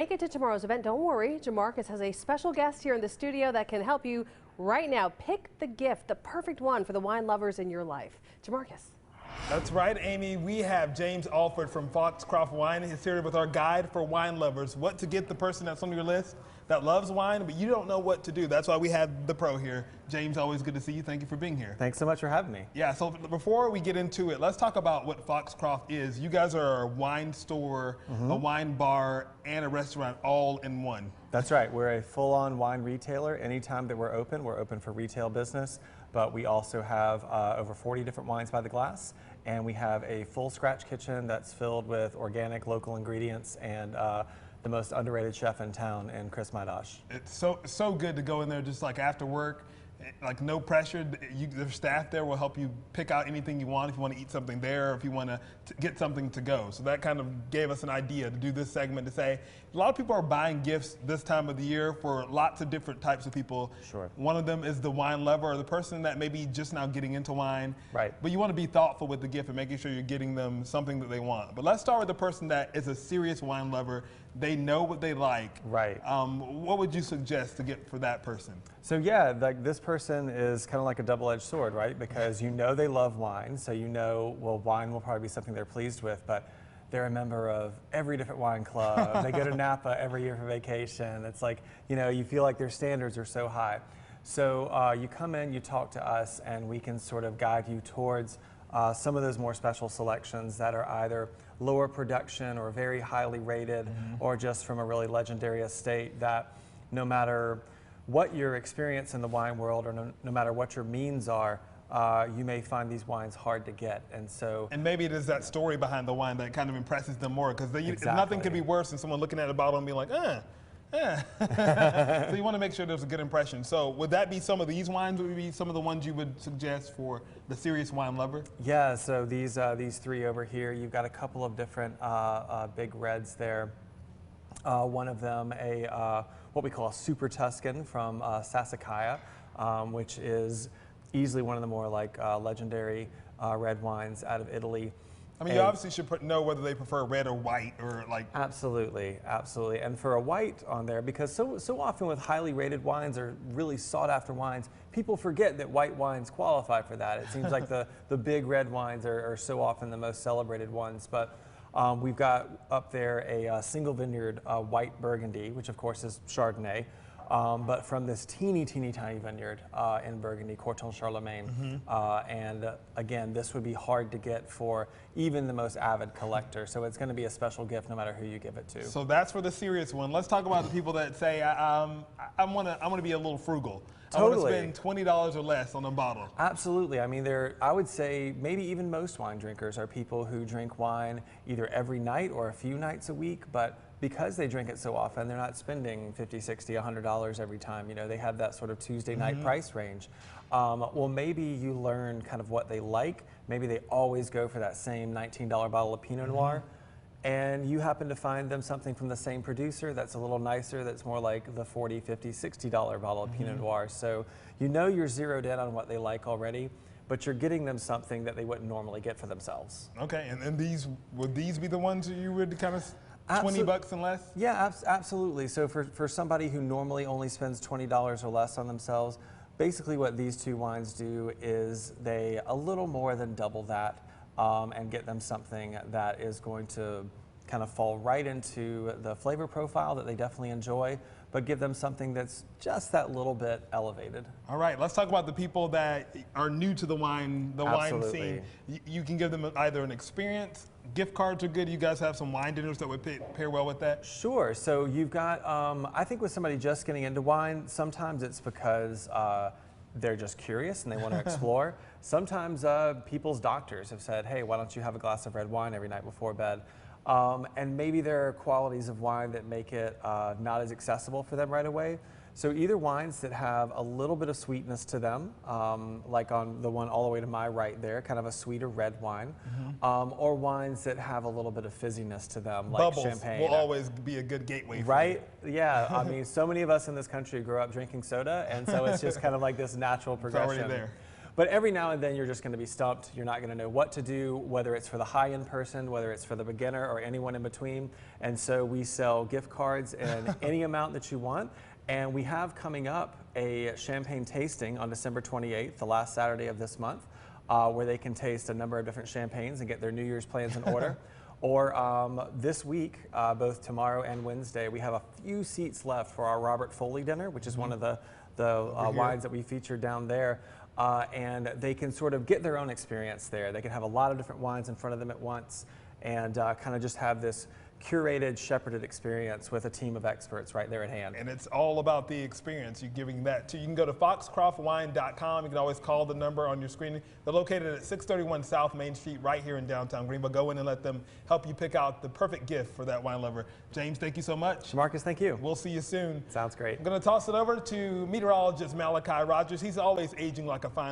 Make it to tomorrow's event. Don't worry, Jamarcus has a special guest here in the studio that can help you right now pick the gift, the perfect one for the wine lovers in your life. Jamarcus. That's right, Amy. We have James Alford from Foxcroft Wine. He's here with our guide for wine lovers. What to get the person that's on your list that loves wine, but you don't know what to do. That's why we have the pro here. James, always good to see you. Thank you for being here. Thanks so much for having me. Yeah, so before we get into it, let's talk about what Foxcroft is. You guys are a wine store, a wine bar, and a restaurant all in one. That's right. We're a full-on wine retailer. Anytime that we're open for retail business, but we also have over 40 different wines by the glass, and we have a full scratch kitchen that's filled with organic local ingredients and the most underrated chef in town, and Chris Maidosh. It's so good to go in there just like after work, like no pressure. The staff there will help you pick out anything you want if you want to eat something there or if you want to get something to go. So that kind of gave us an idea to do this segment to say a lot of people are buying gifts this time of the year for lots of different types of people. Sure. One of them is the wine lover or the person that may be just now getting into wine. Right. But you want to be thoughtful with the gift and making sure you're getting them something that they want. But let's start with the person that is a serious wine lover. They know what they like. Right. What would you suggest to get for that person? So yeah, like this person is kind of like a double-edged sword, right? Because you know they love wine, so you know, well, wine will probably be something they're pleased with, but they're a member of every different wine club. They go to Napa every year for vacation. It's like, you know, you feel like their standards are so high. So you come in, you talk to us, and we can sort of guide you towards some of those more special selections that are either lower production or very highly rated or just from a really legendary estate that no matter what your experience in the wine world or no matter what your means are, you may find these wines hard to get. And maybe it is that story behind the wine that kind of impresses them more, because nothing could be worse than someone looking at a bottle and being like, So you want to make sure there's a good impression. So would that be some of these wines? Would be some of the ones you would suggest for the serious wine lover? Yeah, so these three over here, you've got a couple of different big reds there. One of them, what we call a Super Tuscan from Sassicaia, which is easily one of the more legendary red wines out of Italy. I mean, you obviously should know whether they prefer red or white or like. Absolutely, absolutely. And for a white on there, because so often with highly rated wines or really sought after wines, people forget that white wines qualify for that. It seems like the big red wines are so often the most celebrated ones. But we've got up there a single vineyard white Burgundy, which of course is Chardonnay. But from this teeny tiny vineyard in Burgundy, Corton Charlemagne. And again, this would be hard to get for even the most avid collector. So it's going to be a special gift no matter who you give it to. So that's for the serious one. Let's talk about the people that say, I want to be a little frugal. Totally. I want to spend $20 or less on a bottle. Absolutely. I mean, I would say maybe even most wine drinkers are people who drink wine either every night or a few nights a week, but because they drink it so often, they're not spending $50, $60, $100 every time. You know, they have that sort of Tuesday night price range. Well, maybe you learn kind of what they like. Maybe they always go for that same $19 bottle of Pinot Noir. And you happen to find them something from the same producer that's a little nicer, that's more like the $40, $50, $60 bottle of Pinot Noir. So you know you're zeroed in on what they like already, but you're getting them something that they wouldn't normally get for themselves. Okay, and would these be the ones you would kind of $20 and less? Yeah, absolutely. So for somebody who normally only spends $20 or less on themselves, basically what these two wines do is they a little more than double that and get them something that is going to kind of fall right into the flavor profile that they definitely enjoy, but give them something that's just that little bit elevated. All right, let's talk about the people that are new to the wine Absolutely. scene. You can give them either an experience. Gift cards are good. You guys have some wine dinners that would pair well with that? Sure. So you've got, I think with somebody just getting into wine, sometimes it's because they're just curious and they want to explore. Sometimes people's doctors have said, hey, why don't you have a glass of red wine every night before bed? And maybe there are qualities of wine that make it not as accessible for them right away. So either wines that have a little bit of sweetness to them, like on the one all the way to my right there, kind of a sweeter red wine, or wines that have a little bit of fizziness to them, like Bubbles champagne. will always be a good gateway for Right? Yeah. I mean, so many of us in this country grew up drinking soda, and so it's just kind of like this natural progression. It's already there. But every now and then you're just going to be stumped. You're not going to know what to do, whether it's for the high-end person, whether it's for the beginner, or anyone in between. And so we sell gift cards in any amount that you want. And we have coming up a champagne tasting on December 28th, the last Saturday of this month, where they can taste a number of different champagnes and get their New Year's plans in order. Or this week, both tomorrow and Wednesday, we have a few seats left for our Robert Foley dinner, which is one of the wines that we featured down there. And they can sort of get their own experience there. They can have a lot of different wines in front of them at once and kind of just have this curated, shepherded experience with a team of experts right there at hand. And it's all about the experience. You're giving that to. You can go to foxcroftwine.com. You can always call the number on your screen. They're located at 631 South Main Street right here in downtown Greenville. Go in and let them help you pick out the perfect gift for that wine lover. James, thank you so much. Jamarcus, thank you. We'll see you soon. Sounds great. I'm going to toss it over to meteorologist Malachi Rogers. He's always aging like a fine